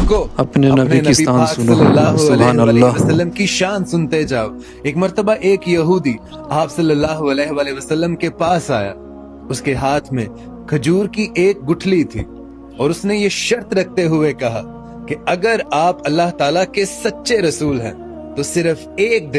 रुको, अपने नबी की शान पाक सुनो। सल्लल्लाहु सुभान अलैहि अल्लाह। वसल्लम की शान सुनते जाओ। एक मर्तबा एक यहूदी आप सल्लल्लाहु अलैहि वसल्लम के पास आया। उसके हाथ में खजूर की एक गुठली थी और उसने ये शर्त रखते हुए कहा कि अगर आप अल्लाह ताला के सच्चे रसूल हैं तो सिर्फ एक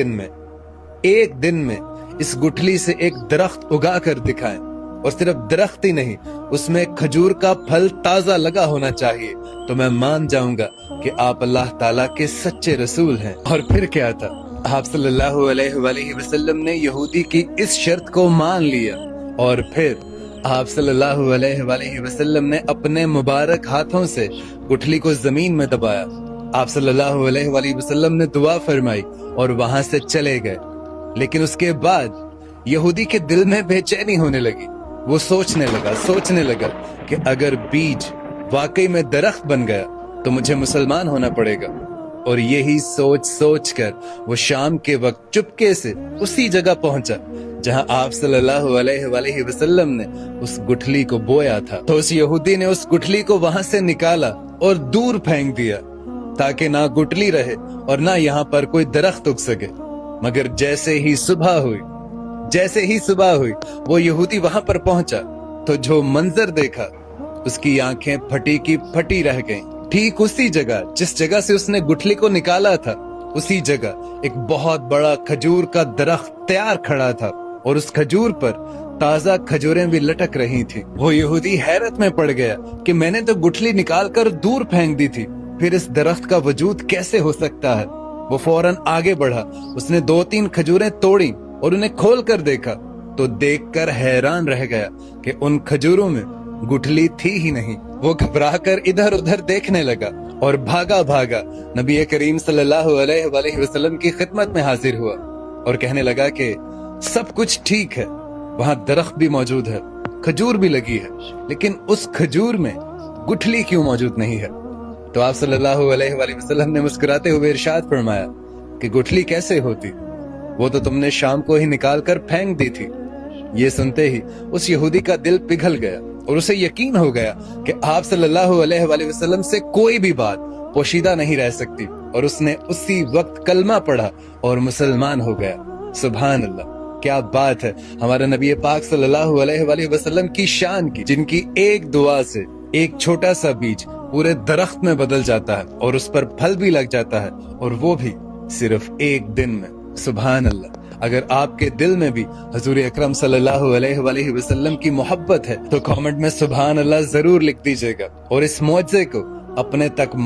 दिन में इस गुठली से एक दरख्त उगा कर दिखाएं। और सिर्फ दरख्त ही नहीं, उसमें खजूर का फल ताजा लगा होना चाहिए, तो मैं मान जाऊंगा कि आप अल्लाह ताला के सच्चे रसूल हैं। और फिर क्या था, आप सल्लल्लाहु अलैहि वसल्लम ने यहूदी की इस शर्त को मान लिया और फिर आप सल्लल्लाहु अलैहि वसल्लम ने अपने मुबारक हाथों से गुठली को जमीन में दबाया। आप सल्लल्लाहु अलैहि वसल्लम ने दुआ फरमाई और वहां से चले गए। लेकिन उसके बाद यहूदी के दिल में बेचैनी होने लगी। वो सोचने लगा कि अगर बीज वाकई में दरख्त बन गया तो मुझे मुसलमान होना पड़ेगा। और यही सोच कर वो शाम के वक्त चुपके से उसी जगह पहुंचा जहां आप सल्लल्लाहु अलैहि वसल्लम ने उस गुठली को बोया था। तो उस यहूदी ने उस गुठली को वहां से निकाला और दूर फेंक दिया ताकि ना गुठली रहे और ना यहाँ पर कोई दरख्त उग सके। मगर जैसे ही सुबह हुई वो यहूदी वहां पर पहुंचा तो जो मंजर देखा, उसकी आंखें फटी की फटी रह गईं। ठीक उसी जगह जिस जगह से उसने गुठली को निकाला था, उसी जगह एक बहुत बड़ा खजूर का दरख्त तैयार खड़ा था और उस खजूर पर ताजा खजूरें भी लटक रही थी। वो यहूदी हैरत में पड़ गया कि मैंने तो गुठली निकाल कर दूर फेंक दी थी, फिर इस दरख्त का वजूद कैसे हो सकता है। वो फौरन आगे बढ़ा, उसने 2-3 खजूरें तोड़ी और उन्हें खोल कर देखा तो देखकर हैरान रह गया कि उन खजूरों में गुठली थी ही नहीं। वो घबराकर इधर उधर देखने लगा और भागा नबी करीम सल्लल्लाहु अलैहि वसल्लम की खिदमत में हाजिर हुआ और कहने लगा कि सब कुछ ठीक है, वहां दरख्त भी मौजूद है, खजूर भी लगी है, लेकिन उस खजूर में गुठली क्यों मौजूद नहीं है। तो आप सल्लल्लाहु अलैहि वसल्लम ने मुस्कुराते हुए इरशाद फरमाया कि गुठली कैसे होती, वो तो तुमने शाम को ही निकाल कर फेंक दी थी। ये सुनते ही उस यहूदी का दिल पिघल गया और उसे यकीन हो गया कि आप सल्लल्लाहु अलैहि वसल्लम से कोई भी बात पोशीदा नहीं रह सकती, और उसने उसी वक्त कलमा पढ़ा और मुसलमान हो गया। सुभान अल्लाह, क्या बात है हमारे नबी पाक सल्लल्लाहु अलैहि वसल्लम की शान की, जिनकी एक दुआ से एक छोटा सा बीज पूरे दरख्त में बदल जाता है और उस पर फल भी लग जाता है, और वो भी सिर्फ एक दिन में। सुभान अल्लाह। अगर आपके दिल में भी हजूर अकरम सल्लल्लाहु अलैहि वसल्लम की मोहब्बत है तो कमेंट में सुभान अल्लाह जरूर लिख दीजिएगा और इस मौजज़े को अपने तक मत